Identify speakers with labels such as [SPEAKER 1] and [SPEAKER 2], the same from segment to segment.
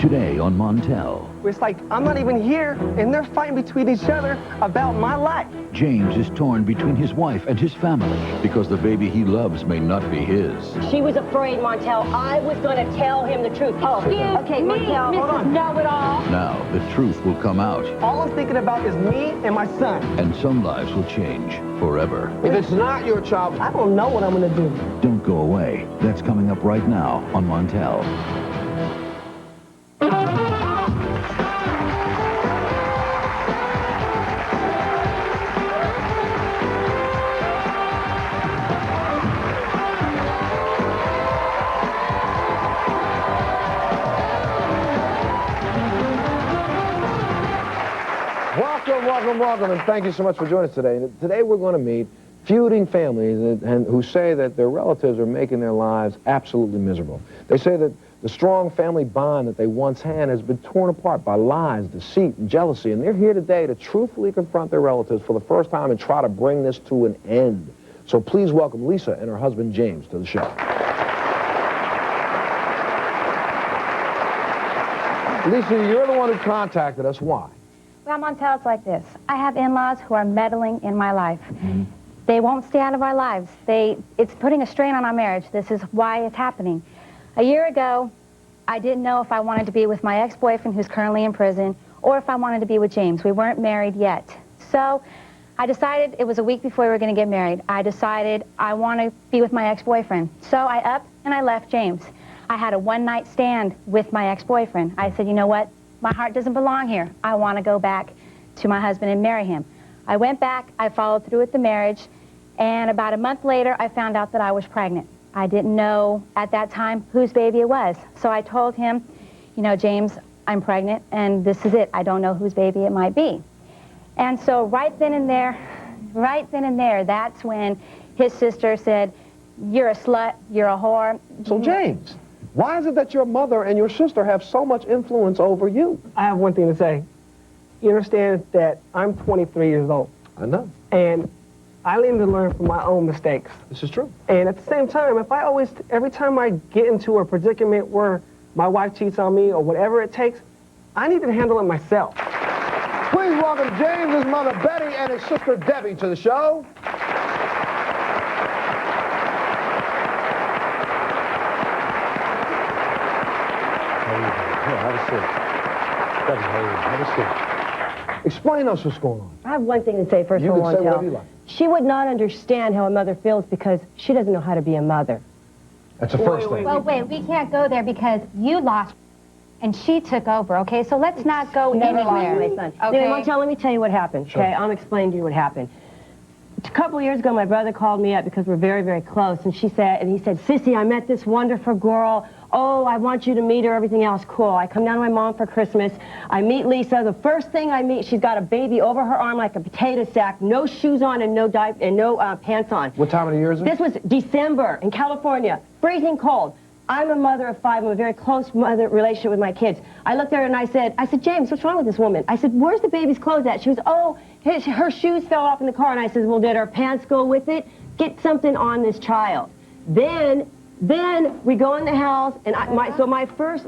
[SPEAKER 1] Today on Montel.
[SPEAKER 2] It's like, I'm not even here, and they're fighting between each other about my life.
[SPEAKER 1] James is torn between his wife and his family because the baby he loves may not be his.
[SPEAKER 3] She was afraid, Montel. I was going to tell him the truth. Oh, okay, Montel, hold on. Know-it-all.
[SPEAKER 1] Now, the truth will come out.
[SPEAKER 2] All I'm thinking about is me and my son.
[SPEAKER 1] And some lives will change forever.
[SPEAKER 4] If it's not your child,
[SPEAKER 2] I don't know what I'm going to do.
[SPEAKER 1] Don't go away. That's coming up right now on Montel.
[SPEAKER 4] Welcome, and thank you so much for joining us today. Today we're going to meet feuding families who say that their relatives are making their lives absolutely miserable. They say that the strong family bond that they once had has been torn apart by lies, deceit, and jealousy, and they're here today to truthfully confront their relatives for the first time and try to bring this to an end. So please welcome Lisa and her husband James to the show. Lisa, you're the one who contacted us. Why?
[SPEAKER 5] Well, Montel, it's like this. I have in-laws who are meddling in my life. They won't stay out of our lives. It's putting a strain on our marriage. This is why it's happening. A year ago, I didn't know if I wanted to be with my ex-boyfriend who's currently in prison or if I wanted to be with James. We weren't married yet. So I decided, it was a week before we were going to get married, I decided I want to be with my ex-boyfriend. So I up and I left James. I had a one-night stand with my ex-boyfriend. I said, you know what? My heart doesn't belong here. I want to go back to my husband and marry him. I went back, I followed through with the marriage, and about a month later, I found out that I was pregnant. I didn't know at that time whose baby it was. So I told him, you know, James, I'm pregnant, and this is it. I don't know whose baby it might be. And so right then and there, that's when his sister said, you're a slut, you're a whore.
[SPEAKER 4] So James, why is it that your mother and your sister have so much influence over you?
[SPEAKER 2] I have one thing to say. You understand that I'm 23 years old.
[SPEAKER 4] I know.
[SPEAKER 2] And I need to learn from my own mistakes.
[SPEAKER 4] This is true.
[SPEAKER 2] And at the same time, every time I get into a predicament where my wife cheats on me or whatever it takes, I need to handle it myself.
[SPEAKER 4] Please welcome James' mother Betty and his sister Debbie to the show. Have a seat. Debbie, have a seat. Explain us what's going on.
[SPEAKER 3] I have one thing to say first of all, Montel.
[SPEAKER 4] You can say whatever you like.
[SPEAKER 3] She would not understand how a mother feels because she doesn't know how to be a mother.
[SPEAKER 4] That's the first thing.
[SPEAKER 5] Well, wait, we can't go there because you lost and she took over, okay? So let's not go anywhere.
[SPEAKER 3] My son.
[SPEAKER 5] Okay.
[SPEAKER 3] Anyway, Montel, let me tell you what happened,
[SPEAKER 4] Sure.
[SPEAKER 3] okay? I'm explaining to you what happened. A couple of years ago, my brother called me up because we're very, very close, and he said, Sissy, I met this wonderful girl. Oh, I want you to meet her, everything else, cool. I come down to my mom for Christmas. I meet Lisa. The first thing I meet, she's got a baby over her arm like a potato sack, no shoes on and no pants on.
[SPEAKER 4] What time of the year is it?
[SPEAKER 3] This was December in California, freezing cold. I'm a mother of 5. I'm a very close mother relationship with my kids. I looked at her and I said, James, what's wrong with this woman? I said, where's the baby's clothes at? She was, oh, her shoes fell off in the car. And I said, well, did her pants go with it? Get something on this child. Then we go in the house, and my first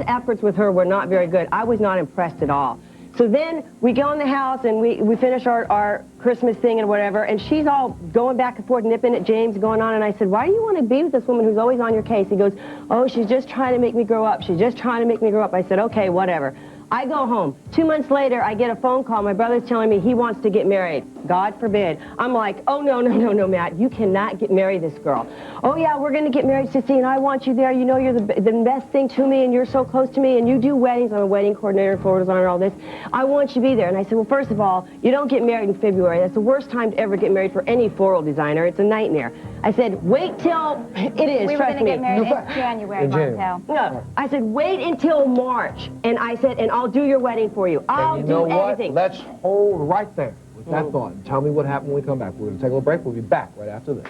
[SPEAKER 3] efforts with her were not very good. I was not impressed at all. So then we go in the house and we finish our Christmas thing and whatever, and she's all going back and forth, nipping at James, going on, and I said, why do you want to be with this woman who's always on your case? He goes, oh, she's just trying to make me grow up. She's just trying to make me grow up. I said, okay, whatever. I go home. 2 months later, I get a phone call. My brother's telling me he wants to get married. God forbid. I'm like, oh, no, Matt. You cannot marry this girl. Oh, yeah, we're going to get married, Sissy, and I want you there. You know you're the best thing to me, and you're so close to me, and you do weddings. I'm a wedding coordinator, photo designer, all this. I want you to be there. And I said, well, first of all, you don't get married in February. That's the worst time to ever get married for any floral designer. It's a nightmare. I said, wait till it is,
[SPEAKER 5] we
[SPEAKER 3] trust me.
[SPEAKER 5] were going to get married in January, Montel.
[SPEAKER 3] No, I said, wait until March. And I said, and I'll do your wedding for you. I'll do everything.
[SPEAKER 4] Let's hold right there with that thought. And tell me what happened when we come back. We're going to take a little break. We'll be back right after this.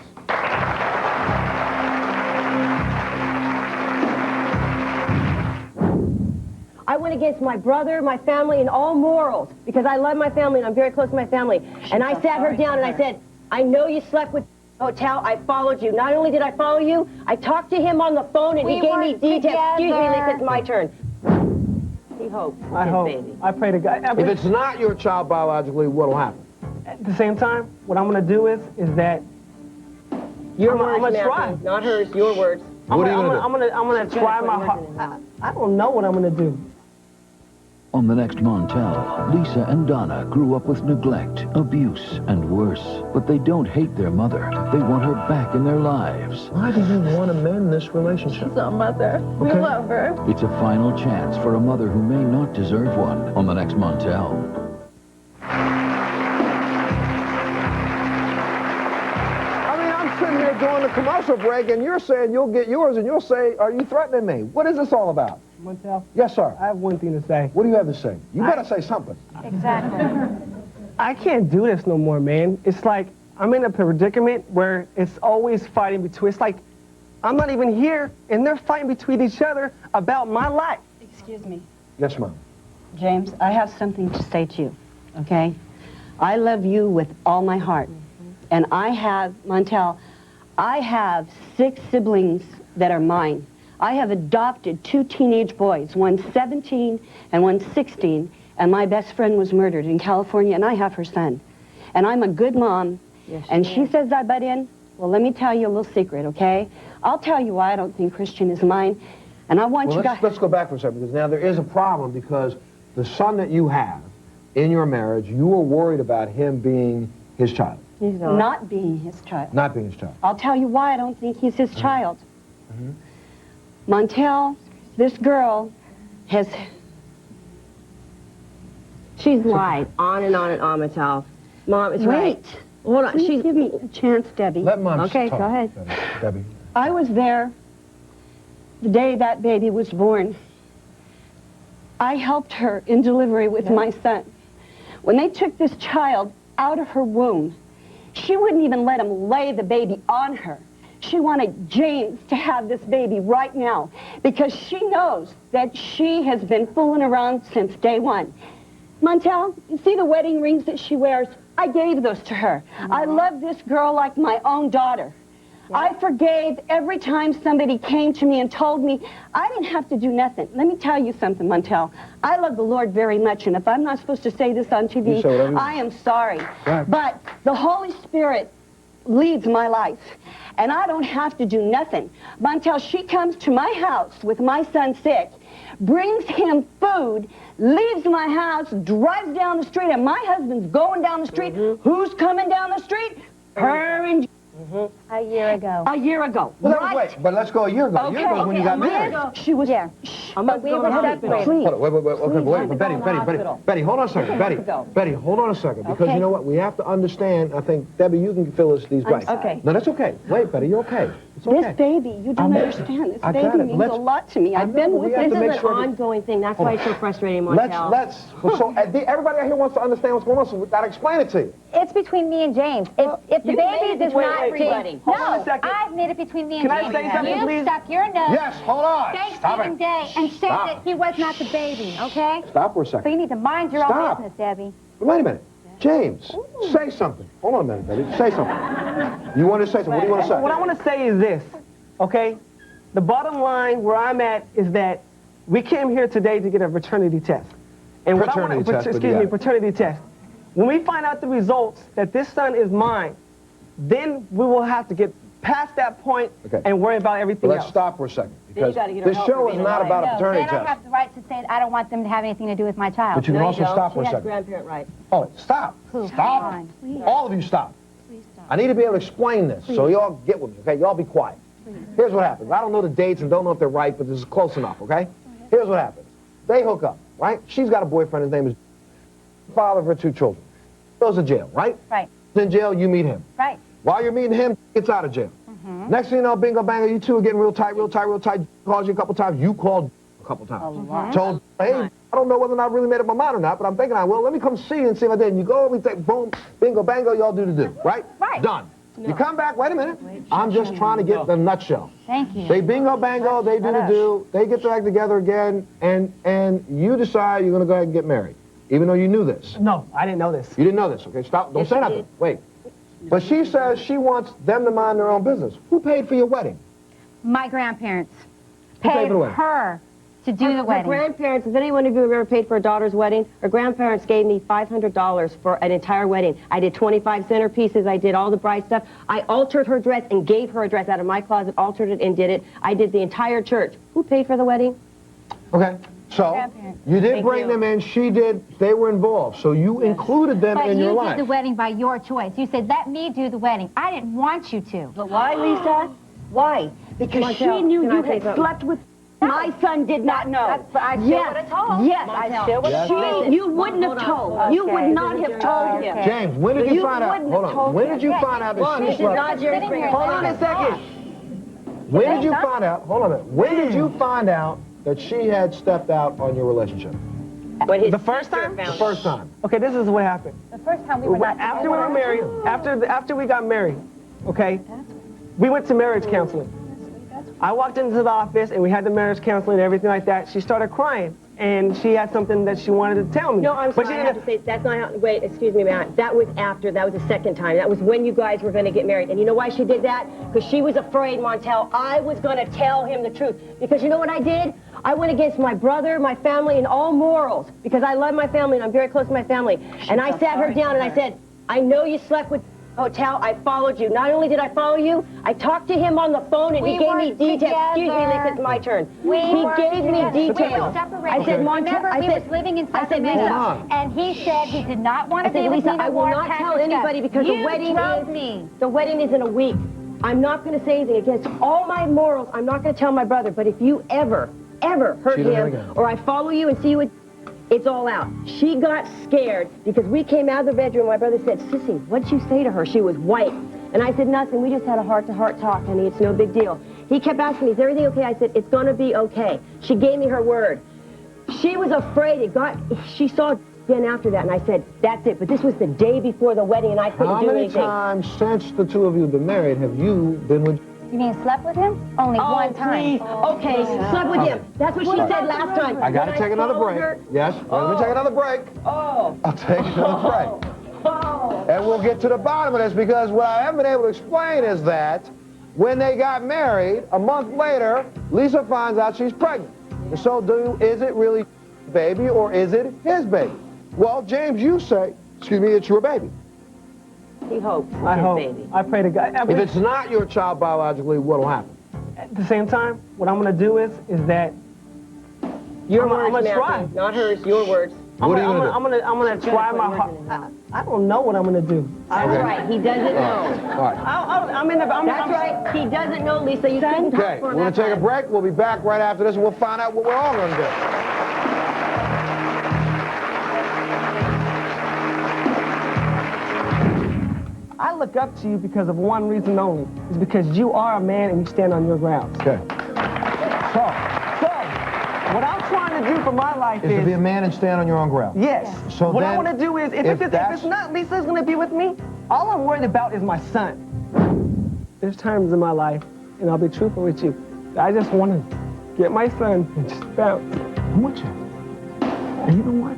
[SPEAKER 3] I went against my brother, my family, and all morals because I love my family and I'm very close to my family. And I sat her down and I said, I know you slept with hotel. I followed you. Not only did I follow you, I talked to him on the phone and he gave me details. Excuse me, Lisa, it's my turn. He hopes it's
[SPEAKER 2] I
[SPEAKER 3] his
[SPEAKER 2] hope.
[SPEAKER 3] baby.
[SPEAKER 2] I pray to God.
[SPEAKER 4] If it's not your child biologically, what'll happen?
[SPEAKER 2] At the same time, what I'm gonna do is that
[SPEAKER 3] Your
[SPEAKER 2] I'm
[SPEAKER 3] words,
[SPEAKER 2] gonna
[SPEAKER 3] Matthew,
[SPEAKER 2] try.
[SPEAKER 3] not hers. Your words.
[SPEAKER 4] What are you gonna do?
[SPEAKER 2] I'm gonna try my heart. I don't know what I'm gonna do.
[SPEAKER 1] On the next Montel, Lisa and Donna grew up with neglect, abuse, and worse. But they don't hate their mother. They want her back in their lives.
[SPEAKER 4] Why do you want to mend this relationship?
[SPEAKER 6] She's our mother. We
[SPEAKER 4] Okay.
[SPEAKER 6] love her.
[SPEAKER 1] It's a final chance for a mother who may not deserve one on the next Montel.
[SPEAKER 4] I mean, I'm sitting here during the commercial break, and you're saying you'll get yours, and you'll say, are you threatening me? What is this all about?
[SPEAKER 2] Montel,
[SPEAKER 4] Yes, sir.
[SPEAKER 2] I have one thing to say.
[SPEAKER 4] What do you have to say? You better say something.
[SPEAKER 5] Exactly.
[SPEAKER 2] I can't do this no more, man. It's like I'm in a predicament where it's always fighting between. It's like I'm not even here, and they're fighting between each other about my life.
[SPEAKER 7] Excuse me.
[SPEAKER 4] Yes, Mom.
[SPEAKER 7] James, I have something to say to you, okay? I love you with all my heart. And I have, Montel, I have 6 siblings that are mine. I have adopted 2 teenage boys, one 17 and one 16, and my best friend was murdered in California, and I have her son. And I'm a good mom, and she says I butt in. Well, let me tell you a little secret, okay? I'll tell you why I don't think Christian is mine, and I want you guys...
[SPEAKER 4] Let's go back for a second, because now there is a problem, because the son that you have in your marriage, you are worried about him being his child.
[SPEAKER 7] He's not being his child.
[SPEAKER 4] Not being his child.
[SPEAKER 7] I'll tell you why I don't think he's his child. Montel, this girl has...
[SPEAKER 3] She's lied on and on and on, Montel. Mom, it's right.
[SPEAKER 7] Wait.
[SPEAKER 3] Hold on.
[SPEAKER 7] Please give me a chance, Debbie.
[SPEAKER 4] Let Mom
[SPEAKER 3] Okay,
[SPEAKER 4] talk.
[SPEAKER 3] go ahead.
[SPEAKER 4] Debbie.
[SPEAKER 7] I was there the day that baby was born. I helped her in delivery with my son. When they took this child out of her womb, she wouldn't even let him lay the baby on her. She wanted James to have this baby right now because she knows that she has been fooling around since day one. Montel, you see the wedding rings that she wears? I gave those to her. I love this girl like my own daughter. I forgave every time somebody came to me and told me I didn't have to do nothing. Let me tell you something, Montel. I love the Lord very much, and if I'm not supposed to say this on TV, I am sorry. But the Holy Spirit leads my life, and I don't have to do nothing. Montel, she comes to my house with my son sick, brings him food, leaves my house, drives down the street, and my husband's going down the street. Who's coming down the street? Her and...
[SPEAKER 5] A year ago.
[SPEAKER 7] A year ago.
[SPEAKER 4] Well,
[SPEAKER 7] right?
[SPEAKER 4] wait, but let's go a year ago. A year ago is when you got married.
[SPEAKER 7] She was...
[SPEAKER 5] Yeah.
[SPEAKER 7] But
[SPEAKER 5] we were separated.
[SPEAKER 7] Please.
[SPEAKER 4] Hold on, wait, okay, wait, but Betty, hold on a second. Betty, hold on a second, because you know what? We have to understand, I think, Debbie, you can fill us these blanks.
[SPEAKER 7] Okay.
[SPEAKER 4] No, that's okay. Wait, Betty, you're okay. It's okay.
[SPEAKER 7] This baby, you don't understand. This
[SPEAKER 4] I got
[SPEAKER 7] baby
[SPEAKER 4] it.
[SPEAKER 7] means
[SPEAKER 4] Let's-
[SPEAKER 7] a lot to me.
[SPEAKER 4] I
[SPEAKER 7] I've
[SPEAKER 4] know,
[SPEAKER 7] been
[SPEAKER 4] but
[SPEAKER 7] with
[SPEAKER 4] we have
[SPEAKER 7] this.
[SPEAKER 4] to make
[SPEAKER 3] This is
[SPEAKER 4] sure
[SPEAKER 3] an
[SPEAKER 4] that-
[SPEAKER 3] ongoing thing. That's why it's so frustrating, Montel.
[SPEAKER 4] Everybody out here wants to understand what's going on, so I'll explain it to you.
[SPEAKER 5] It's between me and James. If the
[SPEAKER 3] you made
[SPEAKER 5] baby
[SPEAKER 3] it
[SPEAKER 5] does
[SPEAKER 3] between
[SPEAKER 5] not...
[SPEAKER 3] everybody.
[SPEAKER 2] Hold on a
[SPEAKER 5] No,
[SPEAKER 2] second.
[SPEAKER 5] I've made it between me and
[SPEAKER 2] Can I
[SPEAKER 5] James.
[SPEAKER 2] say something, please?
[SPEAKER 5] You stuck your nose
[SPEAKER 4] Yes, hold on. Stop
[SPEAKER 5] Thanksgiving
[SPEAKER 4] it.
[SPEAKER 5] Day and said that he was not the baby, okay?
[SPEAKER 4] Stop for a
[SPEAKER 5] So
[SPEAKER 4] second.
[SPEAKER 5] you need to mind your
[SPEAKER 4] Stop.
[SPEAKER 5] own business, Debbie.
[SPEAKER 4] Wait a minute. James, say something. Hold on a minute, Betty. Say something. You want to say something? What do you want to say?
[SPEAKER 2] What I want to say is this, okay? The bottom line where I'm at is that we came here today to get a paternity test. And what I
[SPEAKER 4] Paternity
[SPEAKER 2] want
[SPEAKER 4] test,
[SPEAKER 2] to, paternity test. When we find out the results that this son is mine, then we will have to get past that point and worry about everything
[SPEAKER 4] Let's
[SPEAKER 2] else.
[SPEAKER 4] stop for a second, because
[SPEAKER 3] gotta get her
[SPEAKER 4] this
[SPEAKER 3] help
[SPEAKER 4] show
[SPEAKER 3] for
[SPEAKER 4] is
[SPEAKER 3] being
[SPEAKER 4] not
[SPEAKER 3] a
[SPEAKER 4] about a
[SPEAKER 5] No,
[SPEAKER 4] paternity
[SPEAKER 5] then I
[SPEAKER 4] test.
[SPEAKER 5] have the right to say I don't want them to have anything to do with my child.
[SPEAKER 4] But you can also stop for a
[SPEAKER 3] She has
[SPEAKER 4] second.
[SPEAKER 3] grandparent rights.
[SPEAKER 4] Oh, stop. Stop.
[SPEAKER 5] on, please.
[SPEAKER 4] All of you stop. I need to be able to explain this, so y'all get with me, okay? Y'all be quiet. Here's what happens. I don't know the dates and don't know if they're right, but this is close enough, okay? Here's what happens. They hook up, right? She's got a boyfriend. His name is father of her 2 children. Goes to jail, right?
[SPEAKER 5] Right,
[SPEAKER 4] In jail, you meet him.
[SPEAKER 5] right.
[SPEAKER 4] While you're meeting him, gets out of jail. Next thing you know, bingo, bango, you two are getting real tight. Calls you a couple times. You called a couple times. Told, hey, I don't know whether or not I really made up my mind or not, but I'm thinking I will. Let me come see you and see if I did. And you go, we take, boom, bingo, bango, y'all do the do, right?
[SPEAKER 5] Right.
[SPEAKER 4] Done. You come back, wait a minute. I'm just trying to get the nutshell.
[SPEAKER 5] Thank you.
[SPEAKER 4] They bingo, bango, they do the do, they get back together again, and you decide you're going to go ahead and get married, even though you knew this.
[SPEAKER 2] No, I didn't know this.
[SPEAKER 4] You didn't know this, okay? Stop. Don't say nothing. Wait. But she says she wants them to mind their own business. Who paid for your wedding?
[SPEAKER 5] My grandparents
[SPEAKER 4] Who paid
[SPEAKER 5] paid
[SPEAKER 4] for the wedding?
[SPEAKER 5] her to do the
[SPEAKER 3] Her
[SPEAKER 5] wedding.
[SPEAKER 3] grandparents, if anyone of you have ever paid for a daughter's wedding, her grandparents gave me $500 for an entire wedding. I did 25 centerpieces. I did all the bride stuff. I altered her dress and gave her a dress out of my closet, altered it and did it. I did the entire church. Who paid for the wedding?
[SPEAKER 4] Okay, so
[SPEAKER 5] Grandparents.
[SPEAKER 4] you did
[SPEAKER 3] Thank
[SPEAKER 4] bring
[SPEAKER 3] you.
[SPEAKER 4] them in, she did, they were involved, so you included them
[SPEAKER 5] But
[SPEAKER 4] in your
[SPEAKER 5] you
[SPEAKER 4] life.
[SPEAKER 5] did the wedding by your choice. You said, let me do the wedding. I didn't want you to.
[SPEAKER 7] But why, Lisa? Why? Because
[SPEAKER 3] Montel,
[SPEAKER 7] she knew
[SPEAKER 3] can I
[SPEAKER 7] you
[SPEAKER 3] say
[SPEAKER 7] had
[SPEAKER 3] something?
[SPEAKER 7] slept with... My son did not know.
[SPEAKER 5] I still
[SPEAKER 7] Yes,
[SPEAKER 5] would have told.
[SPEAKER 7] yes, I still would have told. You wouldn't have told. You would not have told him.
[SPEAKER 4] James, when did you find out?
[SPEAKER 7] wouldn't
[SPEAKER 4] Hold
[SPEAKER 7] have
[SPEAKER 4] on.
[SPEAKER 7] told
[SPEAKER 4] When
[SPEAKER 7] him.
[SPEAKER 4] did you find out that she
[SPEAKER 3] This is
[SPEAKER 4] slept?
[SPEAKER 3] not Jerry's
[SPEAKER 5] Sitting here.
[SPEAKER 4] Hold on a second. When did you find out? Hold on a minute. When did you find out that she had stepped out on your relationship?
[SPEAKER 3] When his
[SPEAKER 2] The first
[SPEAKER 3] sister
[SPEAKER 2] time?
[SPEAKER 3] found
[SPEAKER 4] The
[SPEAKER 3] out.
[SPEAKER 4] first time.
[SPEAKER 2] Okay, this is what happened.
[SPEAKER 5] The first time we were not
[SPEAKER 2] After we were married, after we got married, okay, we went to marriage counseling. I walked into the office and we had the marriage counseling and everything like that. She started crying and she had something that she wanted to tell me.
[SPEAKER 3] No, I'm But sorry, she I have didn't. to say, that's not how, wait, excuse me, Matt. That was after, that was the second time. That was when you guys were going to get married. And you know why she did that? Because she was afraid, Montel, I was going to tell him the truth. Because you know what I did? I went against my brother, my family, and all morals. Because I love my family and I'm very close to my family. And I sat her down and I said, I know you slept with hotel, I followed you. Not only did I follow you, I talked to him on the phone and he gave me details. Excuse me, Lisa, it's my turn. He gave me details.
[SPEAKER 5] We were separated.
[SPEAKER 3] I said, Montel,
[SPEAKER 5] Remember,
[SPEAKER 3] I
[SPEAKER 5] we
[SPEAKER 3] said,
[SPEAKER 5] was living in
[SPEAKER 3] I said, Lisa,
[SPEAKER 5] Sacramento, and he said he did not want
[SPEAKER 3] I
[SPEAKER 5] to be
[SPEAKER 3] said,
[SPEAKER 5] with
[SPEAKER 3] Lisa,
[SPEAKER 5] me no
[SPEAKER 3] I will
[SPEAKER 5] more.
[SPEAKER 3] not
[SPEAKER 5] pack
[SPEAKER 3] tell
[SPEAKER 5] your stuff.
[SPEAKER 3] anybody because the wedding
[SPEAKER 5] drove
[SPEAKER 3] is
[SPEAKER 5] me.
[SPEAKER 3] the wedding is in a week. I'm not going to say anything against all my morals. I'm not going to tell my brother. But if you ever hurt
[SPEAKER 4] She did it
[SPEAKER 3] him,
[SPEAKER 4] again.
[SPEAKER 3] or I follow you and see you, it's all out. She got scared because we came out of the bedroom. My brother said, Sissy, what did you say to her? She was white. And I said, nothing. We just had a heart-to-heart talk, honey. It's no big deal. He kept asking me, is everything okay? I said, it's going to be okay. She gave me her word. She was afraid. She saw again after that, and I said, that's it. But this was the day before the wedding, and I couldn't
[SPEAKER 4] How
[SPEAKER 3] do
[SPEAKER 4] many
[SPEAKER 3] anything.
[SPEAKER 4] times since the two of you have been married have you been with...
[SPEAKER 5] You mean slept with him? Only one time.
[SPEAKER 3] Please. Okay, slept with him. That's what she said last time.
[SPEAKER 4] I got to
[SPEAKER 3] When
[SPEAKER 4] take another
[SPEAKER 3] told
[SPEAKER 4] break.
[SPEAKER 3] her-
[SPEAKER 4] Yes, let me take another break.
[SPEAKER 3] Oh.
[SPEAKER 4] I'll take another break. And we'll get to the bottom of this because what I haven't been able to explain is that when they got married, a month later, Lisa finds out she's pregnant. And so is it really baby or is it his baby? Well, James, you say, excuse me, it's your baby.
[SPEAKER 3] He hopes it's
[SPEAKER 2] I
[SPEAKER 3] his
[SPEAKER 2] hope.
[SPEAKER 3] baby.
[SPEAKER 2] I pray to God.
[SPEAKER 4] If it's not your child biologically, what'll happen?
[SPEAKER 2] At the same time, what I'm going to do is that
[SPEAKER 3] Your
[SPEAKER 2] I'm
[SPEAKER 3] words,
[SPEAKER 2] gonna
[SPEAKER 3] Matthew,
[SPEAKER 2] try.
[SPEAKER 3] not hers, your words.
[SPEAKER 4] What are you gonna do?
[SPEAKER 2] I'm gonna try my
[SPEAKER 3] put
[SPEAKER 2] heart.
[SPEAKER 3] words in his mouth.
[SPEAKER 2] I don't know what I'm gonna do.
[SPEAKER 3] That's right, he doesn't know.
[SPEAKER 4] All right.
[SPEAKER 3] That's right, he doesn't know, Lisa. You couldn't talk
[SPEAKER 4] Okay,
[SPEAKER 3] for
[SPEAKER 4] we're
[SPEAKER 3] him
[SPEAKER 4] going
[SPEAKER 3] that
[SPEAKER 4] to take a
[SPEAKER 3] time.
[SPEAKER 4] break. We'll be back right after this, and we'll find out what we're all going to do.
[SPEAKER 2] I look up to you because of one reason only. It's because you are a man and you stand on your grounds.
[SPEAKER 4] Okay.
[SPEAKER 2] So, what I'm trying to do for my life
[SPEAKER 4] Is to be a
[SPEAKER 2] is,
[SPEAKER 4] man and stand on your own ground.
[SPEAKER 2] yes.
[SPEAKER 4] So
[SPEAKER 2] What I
[SPEAKER 4] then,
[SPEAKER 2] want to do is, if it's not Lisa's going to be with me, all I'm worried about is my son. There's times in my life, and I'll be truthful with you, that I just want to get my son and just bounce.
[SPEAKER 4] I'm with you. And you know what?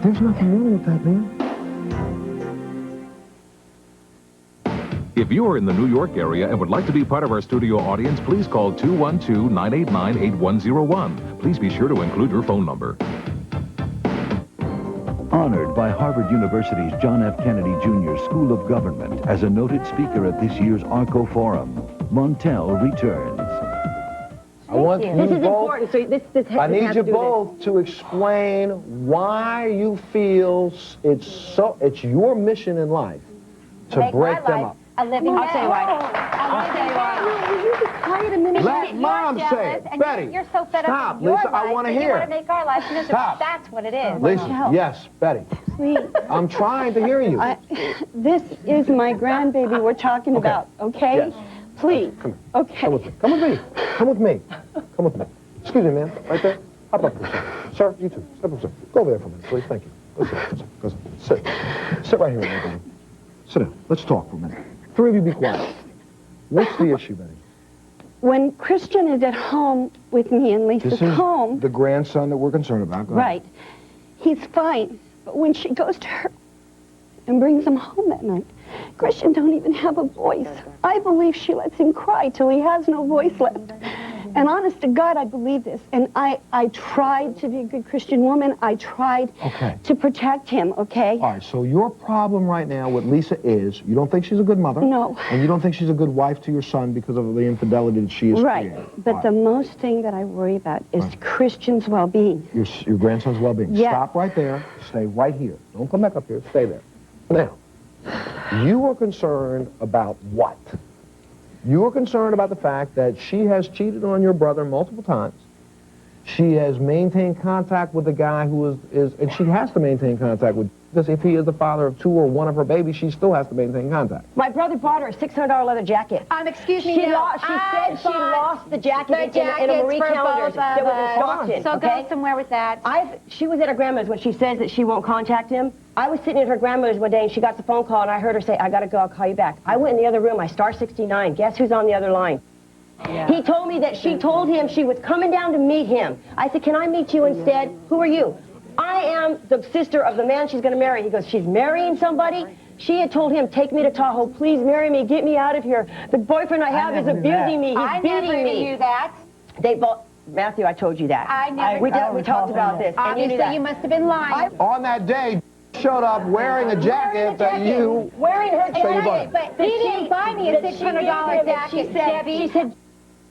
[SPEAKER 4] There's nothing wrong with that, man.
[SPEAKER 6] If you are in the New York area and would like to be part of our studio audience, please call 212-989-8101. Please be sure to include your phone number.
[SPEAKER 1] Honored by Harvard University's John F. Kennedy Jr. School of Government as a noted speaker at this year's ARCO Forum, Montel returns.
[SPEAKER 4] I want
[SPEAKER 5] you.
[SPEAKER 4] you
[SPEAKER 3] This is
[SPEAKER 4] both,
[SPEAKER 3] important, so this
[SPEAKER 4] I
[SPEAKER 3] has
[SPEAKER 4] need
[SPEAKER 3] to
[SPEAKER 4] you
[SPEAKER 3] do with
[SPEAKER 4] both to explain why you feel it's your mission in life to
[SPEAKER 5] Make
[SPEAKER 4] break
[SPEAKER 5] my
[SPEAKER 4] them
[SPEAKER 5] life
[SPEAKER 4] up.
[SPEAKER 5] a living
[SPEAKER 7] I'll tell you why.
[SPEAKER 5] I'll tell you why.
[SPEAKER 7] Will you be quiet a minute?
[SPEAKER 4] Let
[SPEAKER 5] You're
[SPEAKER 4] Mom
[SPEAKER 5] jealous,
[SPEAKER 4] say it.
[SPEAKER 5] and
[SPEAKER 4] Betty,
[SPEAKER 5] you're so fed
[SPEAKER 4] stop,
[SPEAKER 5] up with your
[SPEAKER 4] Lisa, I
[SPEAKER 5] life
[SPEAKER 4] wanna
[SPEAKER 5] that
[SPEAKER 4] hear.
[SPEAKER 5] You want to make our lives miserable.
[SPEAKER 4] Stop.
[SPEAKER 5] That's what it is.
[SPEAKER 4] Lisa, yes, Betty.
[SPEAKER 7] Please.
[SPEAKER 4] I'm trying to hear you.
[SPEAKER 7] This is my grandbaby we're talking about, okay?
[SPEAKER 4] Yes.
[SPEAKER 7] Please.
[SPEAKER 4] Come here.
[SPEAKER 7] Okay.
[SPEAKER 4] Come with me. Come with me. Come with me. Come with me. Excuse me, ma'am. Right there. Hop up there, sir. Sir, you too. Step up, sir. Go over there for a minute, please. Thank you. Go sit. Go sit. Sit right here with me, Betty. Sit down. Let's talk for a minute. Three of you be quiet. What's the issue, Betty?
[SPEAKER 7] When Christian is at home with me and Lisa's
[SPEAKER 4] This is
[SPEAKER 7] home,
[SPEAKER 4] the grandson that we're concerned about. Go ahead.
[SPEAKER 7] right, he's fine. But when she goes to her and brings him home that night, Christian don't even have a voice. I believe she lets him cry till he has no voice left. And honest to God, I believe this. And I tried to be a good Christian woman. I tried to protect him, okay?
[SPEAKER 4] All right, so your problem right now with Lisa is you don't think she's a good mother.
[SPEAKER 7] No.
[SPEAKER 4] And you don't think she's a good wife to your son because of the infidelity that she is creating.
[SPEAKER 7] But the most thing that I worry about is Christian's well-being.
[SPEAKER 4] Your grandson's well-being.
[SPEAKER 7] Yes.
[SPEAKER 4] Stop right there. Stay right here. Don't come back up here. Stay there. Now, you are concerned about what? You are concerned about the fact that she has cheated on your brother multiple times. She has maintained contact with the guy who is and she has to maintain contact with, because if he is the father of 2 or 1 of her babies, she still has to maintain contact.
[SPEAKER 3] My brother bought her a $600 leather jacket.
[SPEAKER 5] Excuse me,
[SPEAKER 3] She said she lost the jacket in a Marie Callender's that was in Stockton.
[SPEAKER 5] So go somewhere with that.
[SPEAKER 3] She was at her grandmother's when she says that she won't contact him. I was sitting at her grandmother's one day and she got the phone call and I heard her say, I gotta go, I'll call you back. I went in the other room, I star 69. Guess who's on the other line? Yeah. He told me that she told him she was coming down to meet him. I said, can I meet you instead? Who are you? I am the sister of the man she's gonna marry. He goes, she's marrying somebody? She had told him, take me to Tahoe, please marry me, get me out of here. The boyfriend I have is abusing me, he's beating me.
[SPEAKER 5] I never knew that.
[SPEAKER 3] They both, Matthew, I told you that.
[SPEAKER 5] I never
[SPEAKER 3] We talked about this.
[SPEAKER 5] Obviously, you must have been lying.
[SPEAKER 4] On that day, showed up wearing a jacket that you...
[SPEAKER 3] Wearing her
[SPEAKER 4] jacket.
[SPEAKER 5] But he didn't buy me a $600 jacket, Debbie.
[SPEAKER 3] She said,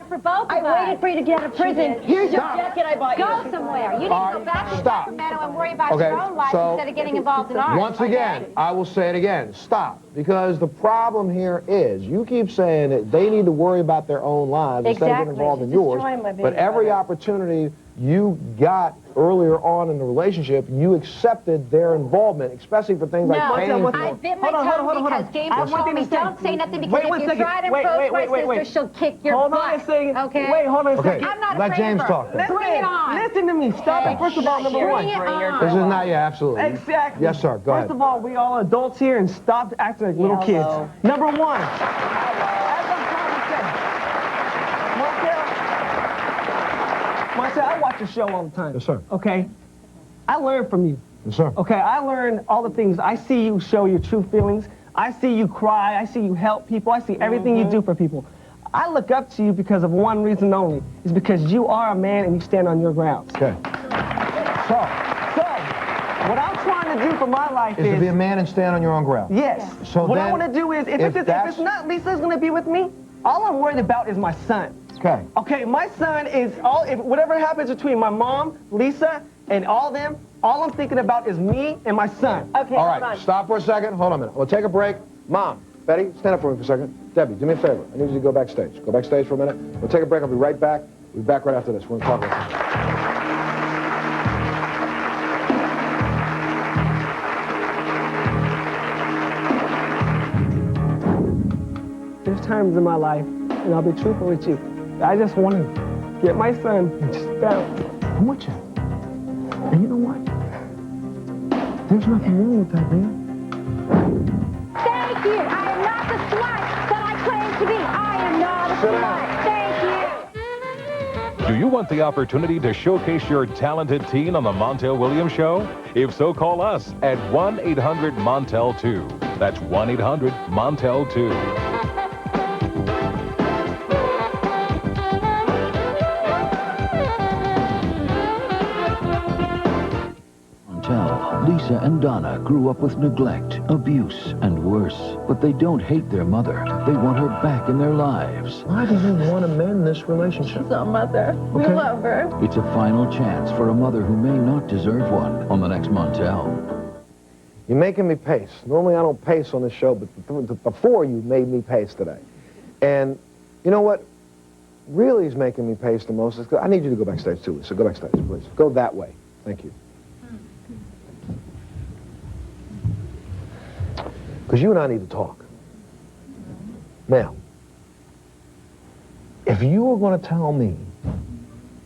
[SPEAKER 5] for both of us.
[SPEAKER 3] I waited for you to get out of prison. Here's your jacket I bought you.
[SPEAKER 5] Go somewhere. You need to go back to Sacramento and worry about
[SPEAKER 4] Okay,
[SPEAKER 5] your own life
[SPEAKER 4] so
[SPEAKER 5] instead of getting involved in ours.
[SPEAKER 4] Once again, I will say it again, stop. Because the problem here is, you keep saying that they need to worry about their own lives instead of getting involved in yours. But every opportunity you got earlier on in the relationship, you accepted their involvement, especially for things like painting.
[SPEAKER 5] No, I bit my tongue because Gabriel told me don't say nothing because if you try to approach my sister, she'll kick your butt.
[SPEAKER 2] Hold on a second.
[SPEAKER 5] Okay?
[SPEAKER 2] Wait, hold on a second.
[SPEAKER 5] I'm not
[SPEAKER 4] Let
[SPEAKER 5] afraid
[SPEAKER 4] James
[SPEAKER 5] of her.
[SPEAKER 4] talk. Then.
[SPEAKER 5] Bring it on.
[SPEAKER 2] Listen to me. Stop it. First of all, number one.
[SPEAKER 5] Bring it on.
[SPEAKER 4] This is not, yeah, absolutely.
[SPEAKER 2] Exactly.
[SPEAKER 4] Yes, sir, go ahead.
[SPEAKER 2] First of all, we all adults here and stop acting like little kids. Number one. As I'm trying to say, Montel, I watch your show all the time.
[SPEAKER 4] Yes, sir.
[SPEAKER 2] Okay? I learn from you.
[SPEAKER 4] Yes, sir.
[SPEAKER 2] Okay, I learn all the things. I see you show your true feelings. I see you cry. I see you help people. I see everything you do for people. I look up to you because of one reason only. It's because you are a man and you stand on your grounds.
[SPEAKER 4] Okay. So,
[SPEAKER 2] what I'm trying to do for my life
[SPEAKER 4] is to be a man and stand on your own ground.
[SPEAKER 2] Yes.
[SPEAKER 4] So
[SPEAKER 2] what
[SPEAKER 4] then,
[SPEAKER 2] I want to do is, if it's not Lisa's going to be with me, all I'm worried about is my son.
[SPEAKER 4] Okay.
[SPEAKER 2] Okay, my son is if whatever happens between my mom, Lisa, and all them, all I'm thinking about is me and my son.
[SPEAKER 3] Okay,
[SPEAKER 4] all
[SPEAKER 3] hold
[SPEAKER 4] right,
[SPEAKER 3] on.
[SPEAKER 4] stop for a second. Hold on a minute. We'll take a break. Mom, Betty, stand up for me for a second. Debbie, do me a favor. I need you to go backstage. Go backstage for a minute. We'll take a break. I'll be right back. We'll be back right after this. We're going to talk about this.
[SPEAKER 2] There's times in my life, and I'll be truthful with you, I just want to get my son and just bounce.
[SPEAKER 4] I'm with you. And you know what? There's nothing wrong with that, man.
[SPEAKER 5] Thank you. I am not the slut that I claim to be. I am not a slut. Thank you.
[SPEAKER 6] Do you want the opportunity to showcase your talented teen on the Montel Williams Show? If so, call us at 1-800-MONTEL-2. That's 1-800-MONTEL-2.
[SPEAKER 1] Lisa and Donna grew up with neglect, abuse, and worse. But they don't hate their mother. They want her back in their lives.
[SPEAKER 4] Why do you want to mend this relationship?
[SPEAKER 8] She's our mother. We love her.
[SPEAKER 1] It's a final chance for a mother who may not deserve one on the next Montel.
[SPEAKER 4] You're making me pace. Normally I don't pace on this show, but before you made me pace today. And you know what really is making me pace the most is, I need you to go backstage too, so go backstage, please. Go that way. Thank you. Because you and I need to talk. Now, if you are going to tell me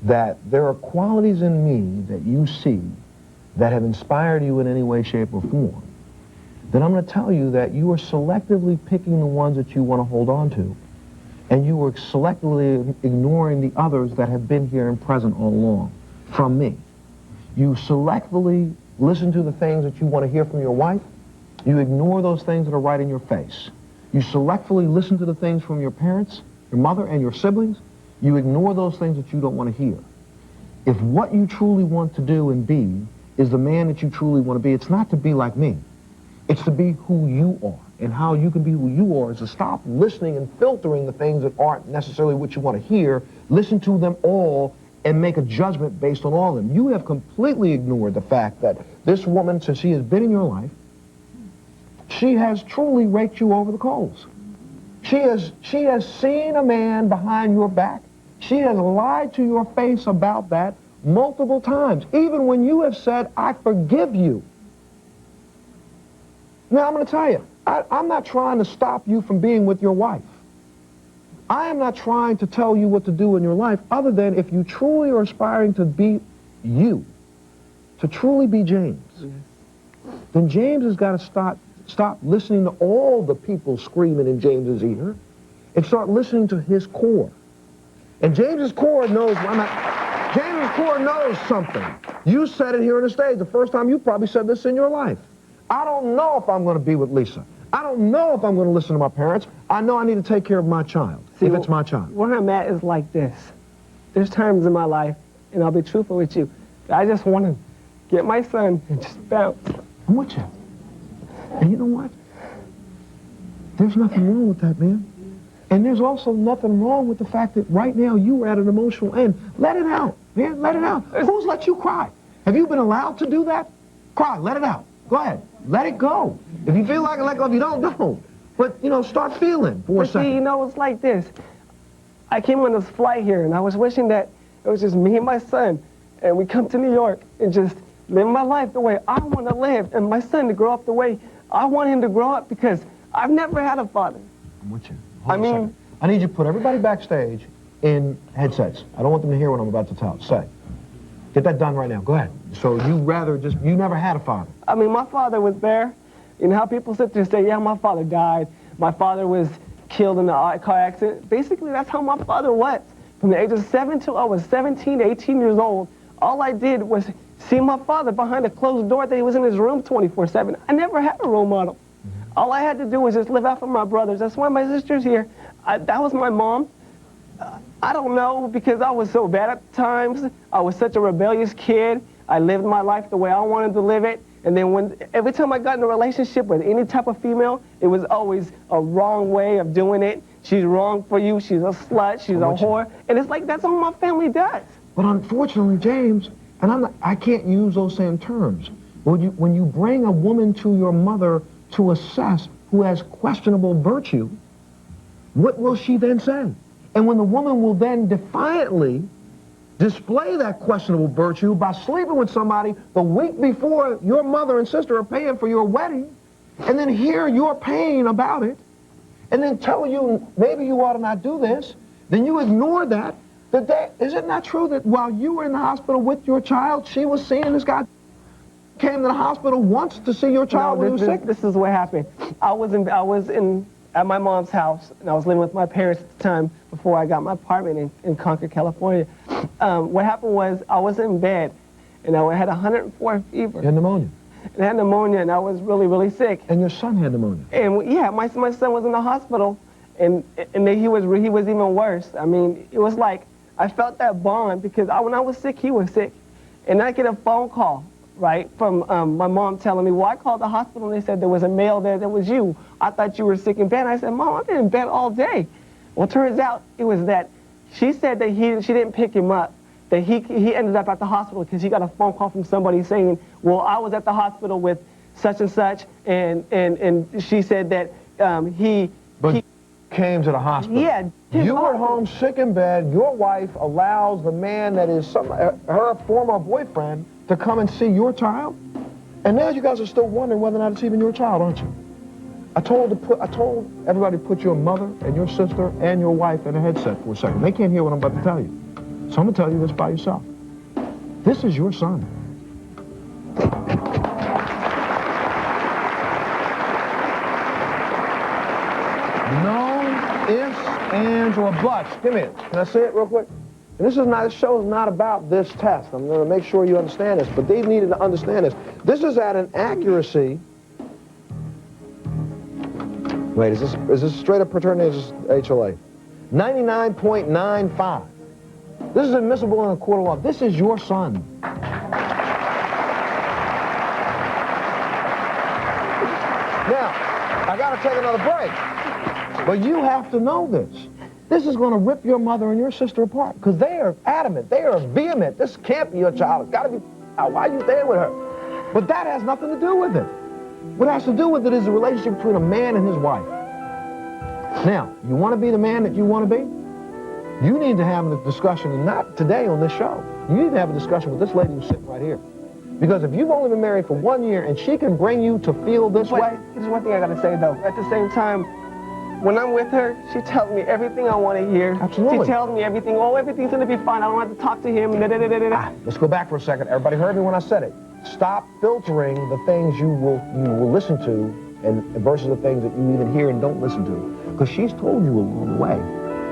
[SPEAKER 4] that there are qualities in me that you see that have inspired you in any way, shape, or form, then I'm going to tell you that you are selectively picking the ones that you want to hold on to, and you are selectively ignoring the others that have been here and present all along from me. You selectively listen to the things that you want to hear from your wife. You ignore those things that are right in your face. You selectively listen to the things from your parents, your mother, and your siblings. You ignore those things that you don't want to hear. If what you truly want to do and be is the man that you truly want to be, it's not to be like me. It's to be who you are. And how you can be who you are is to stop listening and filtering the things that aren't necessarily what you want to hear. Listen to them all and make a judgment based on all of them. You have completely ignored the fact that this woman, since she has been in your life, she has truly raked you over the coals. She has seen a man behind your back. She has lied to your face about that multiple times, even when you have said, I forgive you. Now, I'm going to tell you, I'm not trying to stop you from being with your wife. I am not trying to tell you what to do in your life, other than if you truly are aspiring to be you, to truly be James, then James has got to stop listening to all the people screaming in James's ear and start listening to his core. And James's core knows, James's core knows something. You said it here on the stage. The first time you probably said this in your life. I don't know if I'm going to be with Lisa. I don't know if I'm going to listen to my parents. I know I need to take care of my child, if it's my child.
[SPEAKER 2] Where I'm at is like this. There's times in my life, and I'll be truthful with you, that I just want to get my son and just bounce.
[SPEAKER 4] I'm with you. And you know what? There's nothing wrong with that, man. And there's also nothing wrong with the fact that right now you are at an emotional end. Let it out, man. Let it out. Who's let you cry? Have you been allowed to do that? Cry. Let it out. Go ahead. Let it go. If you feel like it, let go. If you don't. But, you know, start feeling for a second.
[SPEAKER 2] See, you know, it's like this. I came on this flight here, and I was wishing that it was just me and my son, and we come to New York and just live my life the way I want to live, and my son to grow up the way I want him to grow up, because I've never had a father.
[SPEAKER 4] I'm with you. I mean, I need you to put everybody backstage in headsets. I don't want them to hear what I'm about to tell. Say. Get that done right now. Go ahead. So you never had a father.
[SPEAKER 2] I mean, my father was there. You know how people sit there and say, yeah, my father died. My father was killed in a car accident. Basically, that's how my father was. From the age of 7 till I was 17, 18 years old, all I did was see my father behind a closed door that he was in his room 24/7. I never had a role model. All I had to do was just live out for my brothers. That's why my sister's here. That was my mom. I don't know, because I was so bad at times. I was such a rebellious kid. I lived my life the way I wanted to live it. And then every time I got in a relationship with any type of female, it was always a wrong way of doing it. She's wrong for you. She's a slut. She's a whore. And it's like, that's all my family does.
[SPEAKER 4] But unfortunately, James, and I can't use those same terms. When you bring a woman to your mother to assess who has questionable virtue, what will she then say? And when the woman will then defiantly display that questionable virtue by sleeping with somebody the week before your mother and sister are paying for your wedding, and then hear your pain about it, and then tell you maybe you ought to not do this, then you ignore that. Is it not true that while you were in the hospital with your child, she was seeing this guy came to the hospital once to see your child when he was sick?
[SPEAKER 2] This is what happened. I was at my mom's house, and I was living with my parents at the time before I got my apartment in Concord, California. What happened was I was in bed, and I had 104 fever.
[SPEAKER 4] You had pneumonia?
[SPEAKER 2] And I had pneumonia, and I was really, really sick.
[SPEAKER 4] And your son had pneumonia?
[SPEAKER 2] And yeah, my son was in the hospital, and then he was even worse. I mean, it was like I felt that bond, because when I was sick, he was sick. And I get a phone call, right, from my mom telling me, well, I called the hospital, and they said there was a male there that was you. I thought you were sick in bed. I said, Mom, I've been in bed all day. Well, it turns out it was that she said that she didn't pick him up, that he ended up at the hospital because he got a phone call from somebody saying, well, I was at the hospital with such and such, and she said that he
[SPEAKER 4] came to the hospital.
[SPEAKER 2] Yeah.
[SPEAKER 4] You were home sick in bed. Your wife allows the man that is her former boyfriend to come and see your child, and now you guys are still wondering whether or not it's even your child, aren't you? I told everybody to put your mother and your sister and your wife in a headset for a second. They can't hear what I'm about to tell you. So I'm going to tell you this by yourself. This is your son. No ifs, ands, or buts. Give me it. Can I say it real quick? And this show is not about this test. I'm going to make sure you understand this, but they needed to understand this. This is at an accuracy. Wait, is this straight up paternity or is this HLA? 99.95. This is admissible in a court of law. This is your son. Now, I got to take another break. But you have to know this. This is going to rip your mother and your sister apart because they are adamant. They are vehement. This can't be your child. It's got to be. Why are you there with her? But that has nothing to do with it. What has to do with it is the relationship between a man and his wife. Now, you want to be the man that you want to be? You need to have a discussion, and not today on this show. You need to have a discussion with this lady who's sitting right here. Because if you've only been married for 1 year and she can bring you to feel this way...
[SPEAKER 2] There's one thing I got to say, though. At the same time, when I'm with her, she tells me everything I want to hear.
[SPEAKER 4] Absolutely.
[SPEAKER 2] She tells me everything. Oh, everything's going to be fine. I don't have to talk to him.
[SPEAKER 4] Let's go back for a second. Everybody heard me when I said it. Stop filtering the things you will listen to and versus the things that you even hear and don't listen to. Because she's told you along the way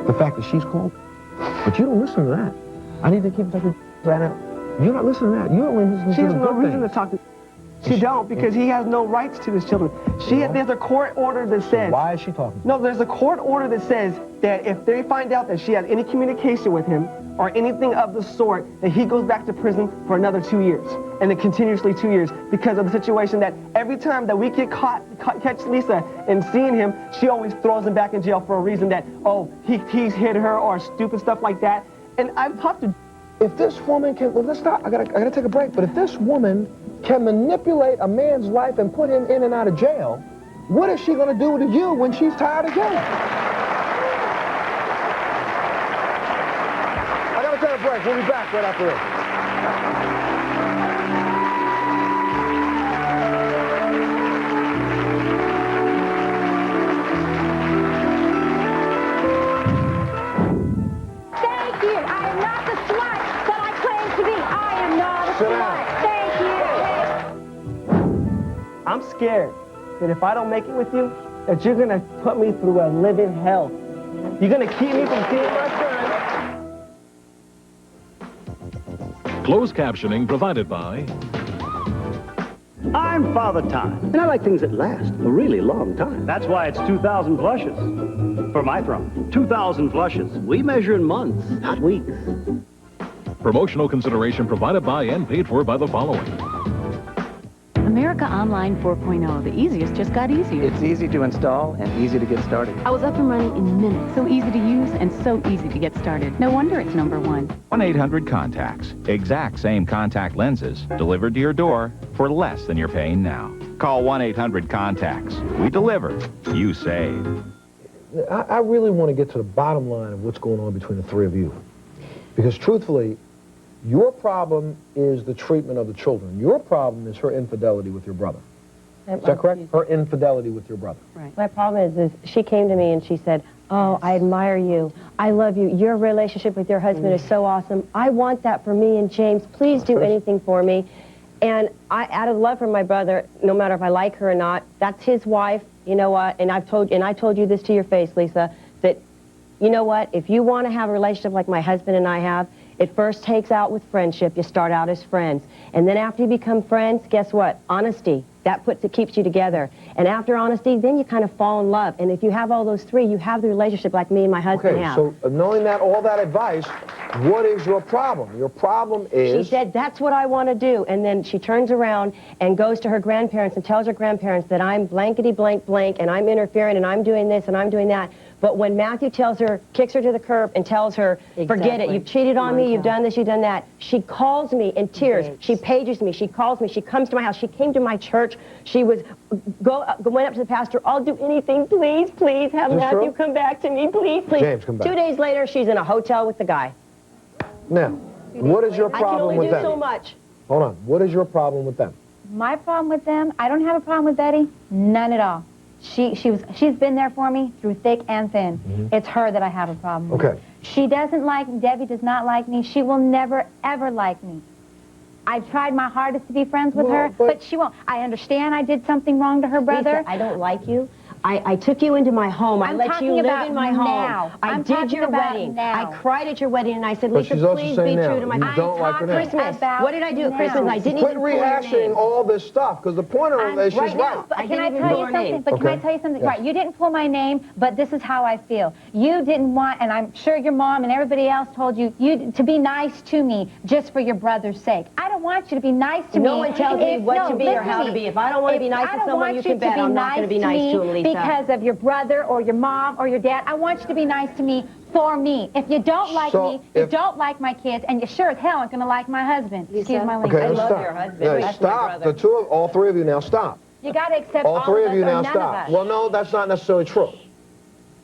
[SPEAKER 4] the fact that she's called. But you don't listen to that. I need to keep in touch with that out. You're not listening to that. You only listen to the good things.
[SPEAKER 2] She has no reason to talk to. She don't, because he has no rights to his children. There's a court order that says...
[SPEAKER 4] Why is she talking?
[SPEAKER 2] No, there's a court order that says that if they find out that she has any communication with him or anything of the sort, that he goes back to prison for another 2 years. And then continuously 2 years because of the situation that every time that we get catch Lisa and seeing him, she always throws him back in jail for a reason that, oh, he's hit her or stupid stuff like that. And I've talked to...
[SPEAKER 4] If this woman can... Well, let's stop. I gotta take a break. But if this woman can manipulate a man's life and put him in and out of jail, what is she going to do to you when she's tired of jail? I got to take a break. We'll be back right after this.
[SPEAKER 5] Thank you. I am not the slut that I claim to be. I am not a
[SPEAKER 4] Sit
[SPEAKER 5] slut.
[SPEAKER 4] down.
[SPEAKER 5] Thank you.
[SPEAKER 2] I'm scared that if I don't make it with you, that you're going to put me through a living hell. You're going to keep me from seeing my son.
[SPEAKER 6] Closed captioning provided by...
[SPEAKER 9] I'm Father Time, and I like things that last a really long time. That's why it's 2,000 flushes for my throne. 2,000 flushes. We measure in months, not weeks.
[SPEAKER 6] Promotional consideration provided by and paid for by the following.
[SPEAKER 10] America Online 4.0. The easiest just got easier.
[SPEAKER 11] It's easy to install and easy to get started.
[SPEAKER 10] I was up and running in minutes. So easy to use and so easy to get started. No wonder it's #1.
[SPEAKER 12] 1-800-CONTACTS. Exact same contact lenses delivered to your door for less than you're paying now. Call 1-800-CONTACTS. We deliver. You save.
[SPEAKER 4] I really want to get to the bottom line of what's going on between the three of you. Because truthfully, your problem is the treatment of the children. Your problem is her infidelity with your brother. Is that correct? Her infidelity with your brother.
[SPEAKER 3] Right. My problem is she came to me and she said, oh, I admire you. I love you. Your relationship with your husband is so awesome. I want that for me and James. Please do anything for me. And out of love for my brother, no matter if I like her or not, that's his wife. You know what? And I told you this to your face, Lisa, that, you know what? If you want to have a relationship like my husband and I have, it first takes out with friendship. You start out as friends. And then after you become friends, guess what? Honesty. That keeps you together. And after honesty, then you kind of fall in love. And if you have all those three, you have the relationship like me and my husband have.
[SPEAKER 4] Okay, so knowing that, all that advice, what is your problem? Your problem is...
[SPEAKER 3] She said, that's what I want to do. And then she turns around and goes to her grandparents and tells her grandparents that I'm blankety blank blank and I'm interfering and I'm doing this and I'm doing that. But when Matthew tells her, kicks her to the curb and tells her, forget it, you've cheated on me, you've done this, you've done that, she calls me in tears. She pages me, she calls me, she comes to my house, she came to my church, she went up to the pastor, I'll do anything, please, please, have Matthew come back to me, please, please.
[SPEAKER 4] James, come back.
[SPEAKER 3] 2 days later, she's in a hotel with the guy.
[SPEAKER 4] Now, what is your problem with them?
[SPEAKER 3] I can only do so much.
[SPEAKER 4] Hold on, what is your problem with them?
[SPEAKER 5] My problem with them, I don't have a problem with Betty. None at all. She's been there for me through thick and thin. It's her that I have a problem with.
[SPEAKER 4] Okay.
[SPEAKER 5] She doesn't like me. Debbie does not like me. She will never, ever like me. I've tried my hardest to be friends with her, but she won't. I understand I did something wrong to her brother.
[SPEAKER 3] Lisa, I don't like you. I took you into my home. I
[SPEAKER 5] I'm
[SPEAKER 3] let you
[SPEAKER 5] talking
[SPEAKER 3] live
[SPEAKER 5] about
[SPEAKER 3] in my
[SPEAKER 5] now.
[SPEAKER 3] home. I
[SPEAKER 5] I'm
[SPEAKER 3] did
[SPEAKER 5] talking
[SPEAKER 3] your
[SPEAKER 5] about
[SPEAKER 3] wedding.
[SPEAKER 5] now.
[SPEAKER 3] I cried at your wedding, and I said,
[SPEAKER 4] But
[SPEAKER 3] Lisa,
[SPEAKER 4] she's also
[SPEAKER 3] please
[SPEAKER 4] saying
[SPEAKER 3] be
[SPEAKER 4] now,
[SPEAKER 3] true to my
[SPEAKER 4] you don't like her now.
[SPEAKER 3] Christmas.
[SPEAKER 5] about
[SPEAKER 3] What did I do at
[SPEAKER 5] now.
[SPEAKER 3] Christmas? I didn't
[SPEAKER 4] Quit
[SPEAKER 3] even pull your
[SPEAKER 4] rehashing
[SPEAKER 3] name.
[SPEAKER 4] all this stuff, because the point of it is she's
[SPEAKER 3] right now.
[SPEAKER 4] right.
[SPEAKER 5] But
[SPEAKER 3] I
[SPEAKER 5] can I
[SPEAKER 3] didn't even
[SPEAKER 5] tell
[SPEAKER 3] know
[SPEAKER 5] you
[SPEAKER 3] her
[SPEAKER 5] something?
[SPEAKER 3] name.
[SPEAKER 5] But can I
[SPEAKER 4] Okay.
[SPEAKER 5] tell you something?
[SPEAKER 4] Yes.
[SPEAKER 5] Right, you didn't pull my name, but this is how I feel. You didn't want, and I'm sure your mom and everybody else told you, to be nice to me just for your brother's sake. I don't want you to be nice to me.
[SPEAKER 3] No one tells me what to be or how to be. If I don't want to be nice to someone, you can bet I'm not going to be nice to him, Lisa.
[SPEAKER 5] Because of your brother or your mom or your dad. I want you to be nice to me for me. If you don't like me, you don't like my kids, and you sure as hell aren't going to like my husband. Excuse my language.
[SPEAKER 4] Okay,
[SPEAKER 3] I
[SPEAKER 4] now
[SPEAKER 3] love
[SPEAKER 4] stop.
[SPEAKER 3] your husband.
[SPEAKER 4] Now,
[SPEAKER 3] That's my
[SPEAKER 4] stop.
[SPEAKER 3] brother.
[SPEAKER 4] All three of you now, stop.
[SPEAKER 5] You got to accept
[SPEAKER 4] All three
[SPEAKER 5] of
[SPEAKER 4] of you
[SPEAKER 5] us
[SPEAKER 4] now,
[SPEAKER 5] or none
[SPEAKER 4] stop.
[SPEAKER 5] of us.
[SPEAKER 4] Well, no, that's not necessarily true.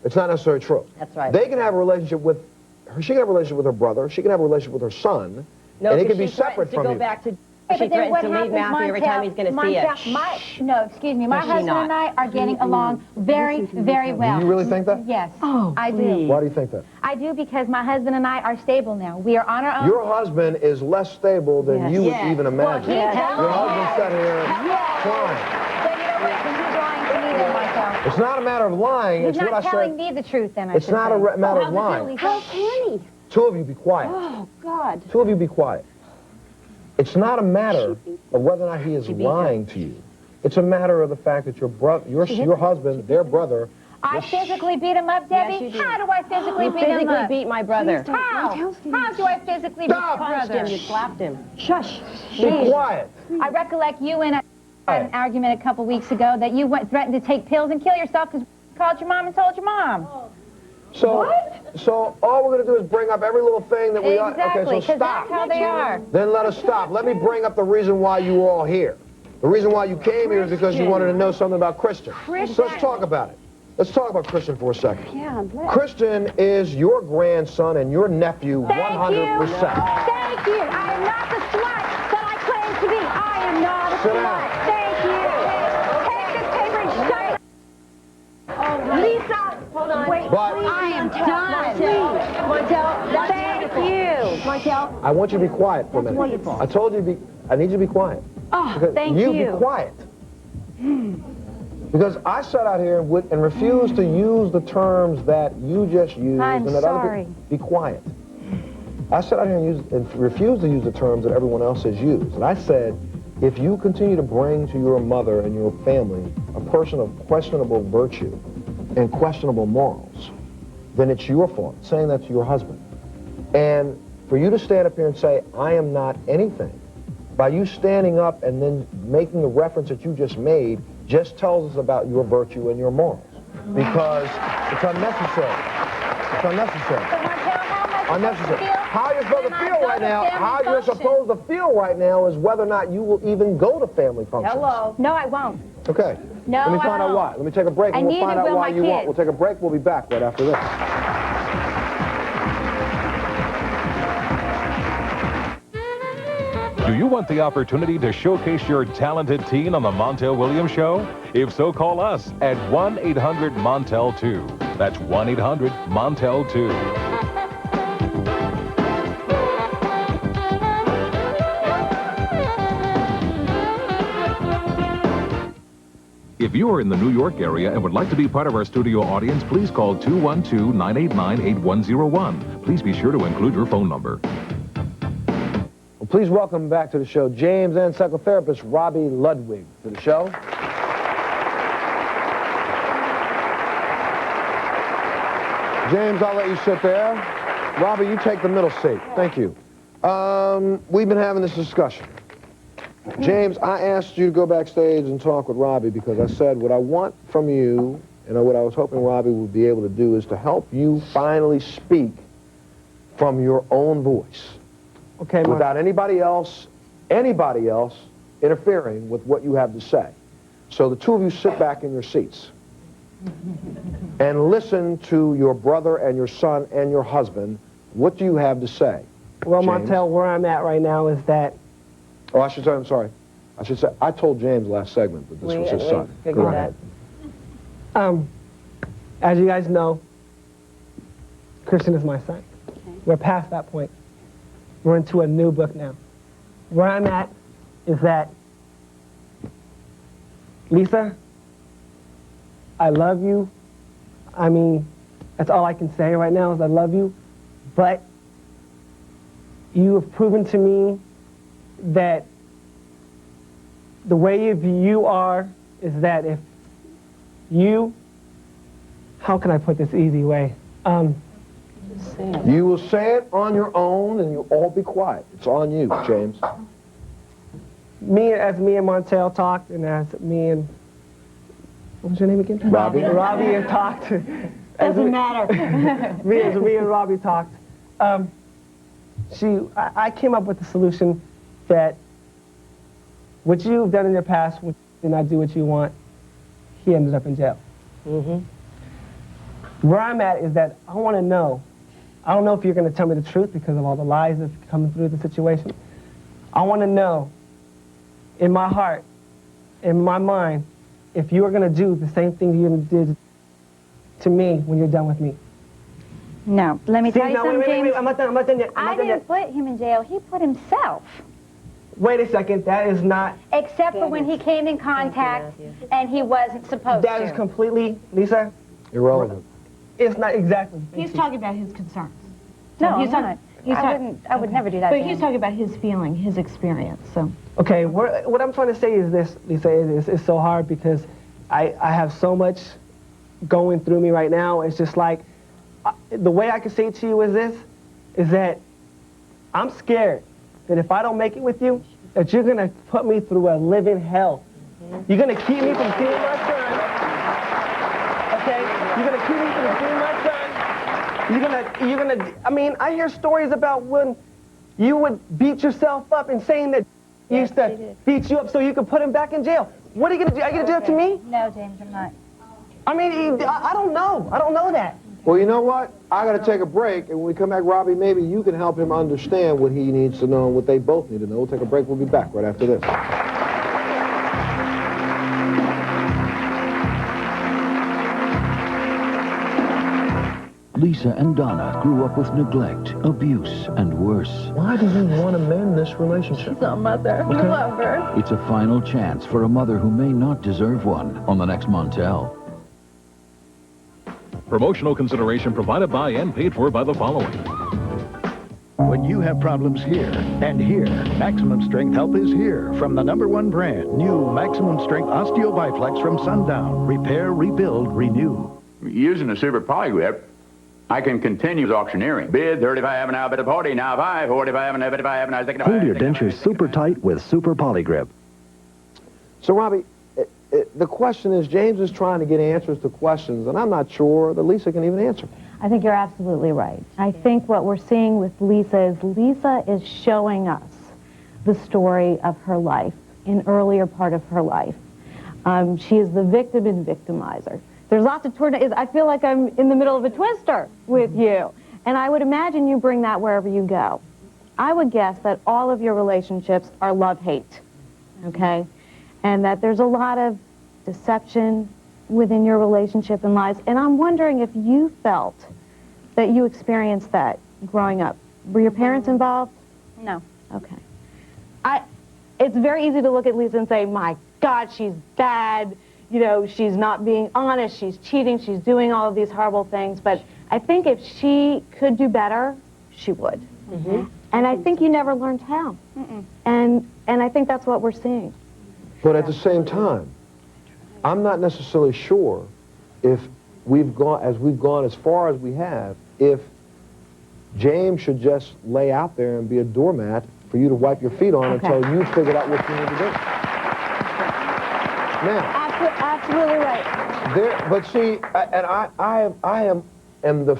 [SPEAKER 4] It's not necessarily true.
[SPEAKER 3] That's right.
[SPEAKER 4] They can have a relationship with, she can have a relationship with her brother, she can have a relationship with her son, and it can be separate from
[SPEAKER 3] to
[SPEAKER 4] you.
[SPEAKER 3] go back to...
[SPEAKER 5] Hey,
[SPEAKER 3] She
[SPEAKER 5] but then
[SPEAKER 3] threatens
[SPEAKER 5] what
[SPEAKER 3] to leave
[SPEAKER 5] happens,
[SPEAKER 3] Matthew every time he's going to see it.
[SPEAKER 5] No, excuse me. My
[SPEAKER 3] Does she
[SPEAKER 5] husband
[SPEAKER 3] not?
[SPEAKER 5] and I are getting along very, very well.
[SPEAKER 4] Do you really think that?
[SPEAKER 5] Yes,
[SPEAKER 3] Oh,
[SPEAKER 5] I do.
[SPEAKER 4] Why do you think that?
[SPEAKER 5] I do because my husband and I are stable now. We are on our own.
[SPEAKER 4] Your husband is less stable than you would even imagine.
[SPEAKER 5] Well,
[SPEAKER 4] Your husband sat here crying.
[SPEAKER 5] So you know what? Then he's lying to me then, Montel.
[SPEAKER 4] It's not a matter of lying.
[SPEAKER 5] He's
[SPEAKER 4] It's what I
[SPEAKER 5] not telling
[SPEAKER 4] said.
[SPEAKER 5] me the truth then, I
[SPEAKER 4] It's
[SPEAKER 5] should
[SPEAKER 4] not
[SPEAKER 5] say.
[SPEAKER 4] a matter of lying.
[SPEAKER 7] How can he?
[SPEAKER 4] Two of you be quiet.
[SPEAKER 7] Oh, God.
[SPEAKER 4] Two of you be quiet. It's not a matter of whether or not he is lying to you. It's a matter of the fact that your brother, your husband, their brother.
[SPEAKER 5] I physically beat him up, Debbie?
[SPEAKER 3] Yes, you did.
[SPEAKER 5] How do I physically
[SPEAKER 3] You
[SPEAKER 5] beat him
[SPEAKER 3] physically
[SPEAKER 5] up?
[SPEAKER 3] beat my brother.
[SPEAKER 5] How? How do I physically beat
[SPEAKER 4] Stop!
[SPEAKER 5] my
[SPEAKER 3] Punched
[SPEAKER 5] brother?
[SPEAKER 3] him, you slapped him.
[SPEAKER 5] Shush.
[SPEAKER 4] Be quiet.
[SPEAKER 5] I recollect you and I had an argument a couple weeks ago that you threatened to take pills and kill yourself because you called your mom and told your mom.
[SPEAKER 4] So all we're going to do is bring up every little thing that we are.
[SPEAKER 5] Exactly,
[SPEAKER 4] Okay, so
[SPEAKER 5] because
[SPEAKER 4] stop.
[SPEAKER 5] that's how they are.
[SPEAKER 4] Then let us stop. Let me bring up the reason why you were all here. The reason why you came here is because you wanted to know something about Christian. So let's talk about it. Let's talk about Christian for a second.
[SPEAKER 7] Yeah,
[SPEAKER 4] Christian is your grandson and your nephew 100%.
[SPEAKER 5] Thank you. I am not the slut that I claim to be. I am not a
[SPEAKER 4] Sit
[SPEAKER 5] slut.
[SPEAKER 4] down.
[SPEAKER 5] Thank you. Take this paper and shut it. Oh, Lisa. Hold on. Wait,
[SPEAKER 4] But
[SPEAKER 5] I am done. Montel, thank you. Montel.
[SPEAKER 4] I want you to be quiet for a minute.
[SPEAKER 5] wonderful.
[SPEAKER 4] I told you I need you to be quiet.
[SPEAKER 5] Oh,
[SPEAKER 4] Because
[SPEAKER 5] thank
[SPEAKER 4] you.
[SPEAKER 5] you.
[SPEAKER 4] Be quiet. Because I sat out here and refused to use the terms that you just used.
[SPEAKER 5] I'm
[SPEAKER 4] and that
[SPEAKER 5] sorry.
[SPEAKER 4] Other people, be quiet. I sat out here and refused to use the terms that everyone else has used. And I said, if you continue to bring to your mother and your family a person of questionable virtue and questionable morals, then it's your fault, saying that to your husband. And for you to stand up here and say, I am not anything, by you standing up and then making the reference that you just made, just tells us about your virtue and your morals. Because it's unnecessary. It's unnecessary. Unnecessary. How you're supposed to feel right now, how you're supposed to feel right now is whether or not you will even go to family functions.
[SPEAKER 5] Hello. No, I won't.
[SPEAKER 4] Okay.
[SPEAKER 5] No,
[SPEAKER 4] Let me
[SPEAKER 5] I
[SPEAKER 4] find out
[SPEAKER 5] won't.
[SPEAKER 4] why. Let me take a break and
[SPEAKER 5] And
[SPEAKER 4] we'll find
[SPEAKER 5] neither
[SPEAKER 4] out
[SPEAKER 5] will
[SPEAKER 4] why
[SPEAKER 5] my
[SPEAKER 4] you won't.
[SPEAKER 5] kids.
[SPEAKER 4] We'll take a break. We'll be back right after this.
[SPEAKER 6] Do you want the opportunity to showcase your talented teen on the Montel Williams Show? If so, call us at 1-800-MONTEL-2. That's 1-800-MONTEL-2. If you are in the New York area and would like to be part of our studio audience, please call 212-989-8101. Please be sure to include your phone number.
[SPEAKER 4] Well, please welcome back to the show James and psychotherapist Robbie Ludwig to the show. James, I'll let you sit there. Robbie, you take the middle seat. Thank you. We've been having this discussion. James, I asked you to go backstage and talk with Robbie because I said what I want from you and what I was hoping Robbie would be able to do is to help you finally speak from your own voice.
[SPEAKER 2] Okay,
[SPEAKER 4] without anybody else interfering with what you have to say. So the two of you sit back in your seats and listen to your brother and your son and your husband. What do you have to say?
[SPEAKER 2] Well,
[SPEAKER 4] James?
[SPEAKER 2] Montel, where I'm at right now is that...
[SPEAKER 4] Oh, I should say, I'm sorry. I should say, I told James last segment that this was his son. Go ahead.
[SPEAKER 2] As you guys know, Christian is my son. Okay. We're past that point. We're into a new book now. Where I'm at is that, Lisa, I love you. I mean, that's all I can say right now is I love you. But you have proven to me that the way you are is that if you, how can I put this easy way?
[SPEAKER 4] You will say it on your own, and you'll all be quiet. It's on you, James.
[SPEAKER 2] As me and Montel talked, and as me and, what was your name again?
[SPEAKER 4] Robbie.
[SPEAKER 2] Robbie and talked.
[SPEAKER 3] Doesn't matter.
[SPEAKER 2] me and Robbie talked. I came up with the solution that what you've done in your past, when you did not do what you want, he ended up in jail. Where I'm at is that I want to know. I don't know if you're going to tell me the truth because of all the lies that's coming through the situation. I want to know, in my heart, in my mind, if you are going to do the same thing you did to me when you're done with me.
[SPEAKER 5] No. Let me tell you something, James.
[SPEAKER 2] Wait, I'm not done yet.
[SPEAKER 5] I didn't put him in jail. He put himself.
[SPEAKER 2] Wait a second. That is not...
[SPEAKER 5] Except for when he came in contact and he wasn't supposed to.
[SPEAKER 2] That is completely, Lisa...
[SPEAKER 4] Irrelevant.
[SPEAKER 2] It's not exactly.
[SPEAKER 7] He's talking about his concerns.
[SPEAKER 5] No,
[SPEAKER 7] he's
[SPEAKER 5] not. I would never do that.
[SPEAKER 7] But he's talking about his feeling, his experience. So.
[SPEAKER 2] Okay, what I'm trying to say is this, Lisa, it's so hard because I have so much going through me right now. It's just like, the way I can say it to you is this, is that I'm scared that if I don't make it with you, that you're going to put me through a living hell. You're going to keep me from seeing my son. Okay? You're going to keep me from seeing my son. You're gonna, I mean, I hear stories about when you would beat yourself up and saying that he used to beat you up so you could put him back in jail. What are you gonna do? Are you gonna do that to me?
[SPEAKER 5] No, James, I'm not.
[SPEAKER 2] I mean, I don't know. I don't know that.
[SPEAKER 4] Well, you know what? I got to take a break, and when we come back, Robbie, maybe you can help him understand what he needs to know and what they both need to know. We'll take a break. We'll be back right after this.
[SPEAKER 1] Lisa and Donna grew up with neglect, abuse, and worse.
[SPEAKER 4] Why do you want to mend this relationship?
[SPEAKER 8] She's our mother. We love her.
[SPEAKER 1] It's a final chance for a mother who may not deserve one on the next Montel.
[SPEAKER 6] Promotional consideration provided by and paid for by the following.
[SPEAKER 13] When you have problems here and here, Maximum Strength Help is here from the #1 brand, new Maximum Strength Osteo Biflex from Sundown. Repair, rebuild, renew.
[SPEAKER 14] Using the Super Polygrip, I can continue auctioneering. Bid 35 and now bid 40, now 5, 45 and now bid 5, now 65.
[SPEAKER 9] Hold your dentures super tight with Super Polygrip.
[SPEAKER 4] So, Robbie, the question is, James is trying to get answers to questions, and I'm not sure that Lisa can even answer.
[SPEAKER 3] I think you're absolutely right. I think what we're seeing with Lisa is showing us the story of her life, an earlier part of her life. She is the victim and victimizer. There's lots of tornadoes. I feel like I'm in the middle of a twister with you. And I would imagine you bring that wherever you go. I would guess that all of your relationships are love-hate, okay? And that there's a lot of deception within your relationship and lives. And I'm wondering if you felt that you experienced that growing up. Were your parents involved?
[SPEAKER 5] No.
[SPEAKER 3] Okay. It's very easy to look at Lisa and say, my God, she's bad. You know, she's not being honest, she's cheating, she's doing all of these horrible things. But I think if she could do better, she would. Mm-hmm. And I think you never learned how. And I think that's what we're seeing.
[SPEAKER 4] But at the same time, I'm not necessarily sure if we've gone as far as we have, if James should just lay out there and be a doormat for you to wipe your feet on until you figured out what you need to do. Now,
[SPEAKER 3] absolutely right.
[SPEAKER 4] But see, and I am the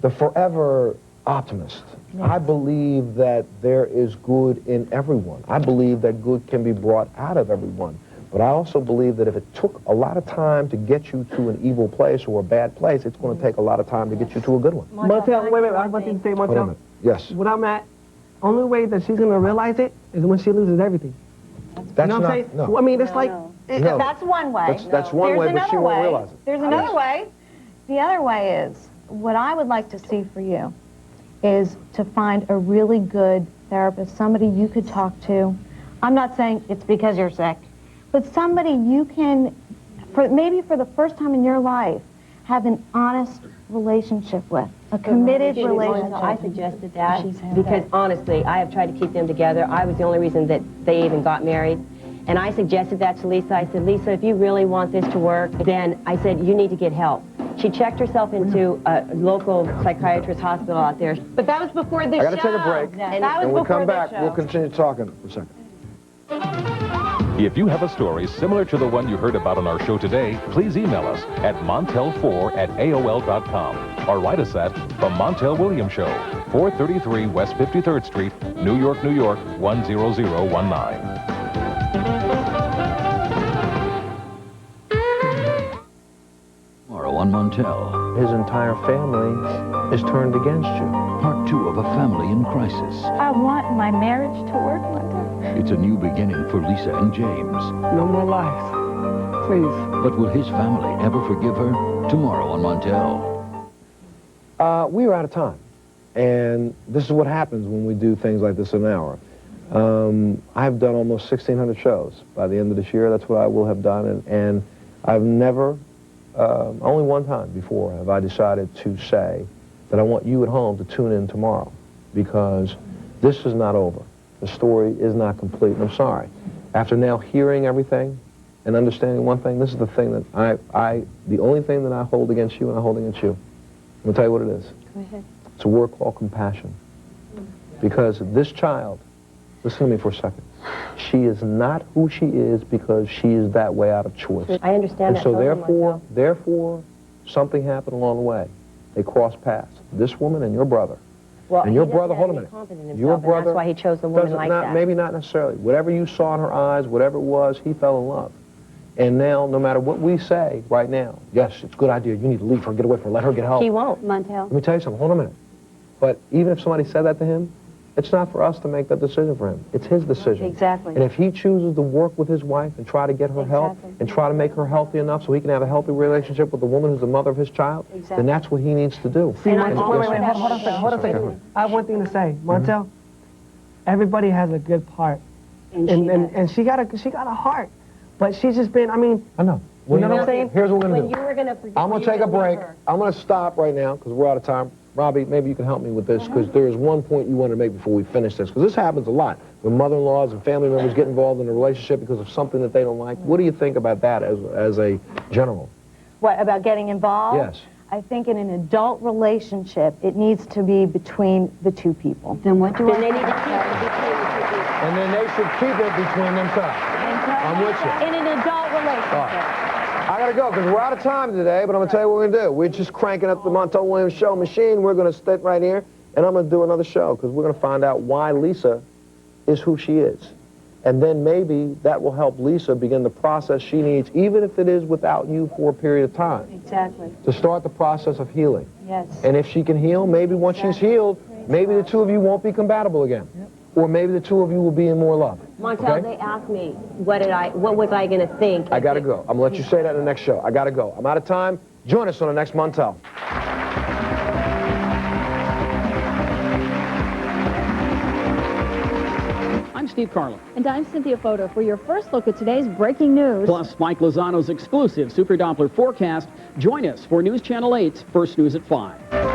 [SPEAKER 4] forever optimist. Yes. I believe that there is good in everyone. I believe that good can be brought out of everyone. But I also believe that if it took a lot of time to get you to an evil place or a bad place, it's going to take a lot of time to get you to a good one.
[SPEAKER 2] Montel, wait, I want you to say, Montel.
[SPEAKER 4] Yes.
[SPEAKER 2] What I'm at, only way that she's going to realize it is when she loses everything.
[SPEAKER 4] That's
[SPEAKER 2] you know what I'm saying?
[SPEAKER 4] No.
[SPEAKER 2] Well, I mean, it's like...
[SPEAKER 4] No.
[SPEAKER 3] That's one way.
[SPEAKER 4] That's one way, but she won't realize it.
[SPEAKER 3] There's another way. The other way is, what I would like to see for you is to find a really good therapist, somebody you could talk to. I'm not saying it's because you're sick, but somebody you can
[SPEAKER 5] maybe for the first time in your life, have an honest relationship with, a committed relationship.
[SPEAKER 3] I suggested that because honestly, I have tried to keep them together. I was the only reason that they even got married. And I suggested that to Lisa. I said, Lisa, if you really want this to work, then I said, you need to get help. She checked herself into a local psychiatrist hospital out there.
[SPEAKER 7] But that was before the show.
[SPEAKER 4] I got to take a break.
[SPEAKER 7] And
[SPEAKER 4] when we come back, we'll continue talking for a second.
[SPEAKER 6] If you have a story similar to the one you heard about on our show today, please email us at montel4@aol.com or write us at The Montel Williams Show, 433 West 53rd Street, New York, New York, 10019.
[SPEAKER 1] Tomorrow on Montel.
[SPEAKER 4] His entire family is turned against you.
[SPEAKER 1] Part 2 of a family in crisis.
[SPEAKER 8] I want my marriage to work, Montel.
[SPEAKER 1] It's a new beginning for Lisa and James.
[SPEAKER 2] No more lies. Please.
[SPEAKER 1] But will his family ever forgive her? Tomorrow on Montel.
[SPEAKER 4] We are out of time. And this is what happens when we do things like this in an hour. I've done almost 1,600 shows. By the end of this year, that's what I will have done. And I've never, only one time before, have I decided to say that I want you at home to tune in tomorrow. Because this is not over. The story is not complete. And I'm sorry. After now hearing everything and understanding one thing, this is the thing that the only thing that I hold against you and I hold against you. I'm going to tell you what it is.
[SPEAKER 3] Go ahead.
[SPEAKER 4] It's a word called compassion. Because this child, listen to me for a second, she is not who she is because she is that way out of choice.
[SPEAKER 3] I understand
[SPEAKER 4] and
[SPEAKER 3] that.
[SPEAKER 4] so
[SPEAKER 3] totally
[SPEAKER 4] therefore, something happened along the way. They crossed paths. This woman and your brother.
[SPEAKER 3] Well,
[SPEAKER 4] and your brother, hold on a minute. Your brother,
[SPEAKER 3] that's why he chose the woman like that.
[SPEAKER 4] Maybe not necessarily. Whatever you saw in her eyes, whatever it was, he fell in love. And now, no matter what we say right now, yes, it's a good idea. You need to leave her, get away from her, let her get help.
[SPEAKER 3] He won't, Montel.
[SPEAKER 4] Let me tell you something. Hold on a minute. But even if somebody said that to him, it's not for us to make that decision for him. It's his decision.
[SPEAKER 3] Exactly.
[SPEAKER 4] And if he chooses to work with his wife and try to get her help and try to make her healthy enough so he can have a healthy relationship with the woman who's the mother of his child, then that's what he needs to do.
[SPEAKER 2] See, hold on a second. I have one thing to say. Montel, everybody has a good part. And she got a heart. But she's just been, I know.
[SPEAKER 4] Well,
[SPEAKER 2] you know what I'm saying?
[SPEAKER 4] Here's what we're going to do.
[SPEAKER 3] You were gonna
[SPEAKER 4] I'm going to take a break. I'm going to stop right now because we're out of time. Robbie, maybe you can help me with this because there is one point you want to make before we finish this because this happens a lot when mother-in-laws and family members get involved in a relationship because of something that they don't like. What do you think about that as a general?
[SPEAKER 5] What, about getting involved?
[SPEAKER 4] Yes.
[SPEAKER 5] I think in an adult relationship, it needs to be between the two people.
[SPEAKER 3] Then what do
[SPEAKER 5] I...
[SPEAKER 3] Then they need to keep it between the two people.
[SPEAKER 4] And then they should keep it between themselves. I'm with you.
[SPEAKER 5] In an adult relationship.
[SPEAKER 4] I gotta go because we're out of time today, but I'm gonna tell you what we're gonna do. We're just cranking up the Montel Williams Show machine. We're gonna sit right here, and I'm gonna do another show because we're gonna find out why Lisa is who she is. And then maybe that will help Lisa begin the process she needs, even if it is without you for a period of time.
[SPEAKER 5] Exactly.
[SPEAKER 4] To start the process of healing.
[SPEAKER 5] Yes.
[SPEAKER 4] And if she can heal, maybe once she's healed, maybe the two of you won't be compatible again. Yep. Or maybe the two of you will be in more love.
[SPEAKER 3] Montel, they asked me, what was I going to think?
[SPEAKER 4] I got to go. I'm going to let you say that in the next show. I got to go. I'm out of time. Join us on the next Montel.
[SPEAKER 15] I'm Steve Carlin.
[SPEAKER 10] And I'm Cynthia Fota for your first look at today's breaking news.
[SPEAKER 15] Plus Mike Lozano's exclusive Super Doppler forecast. Join us for News Channel 8's First News at 5.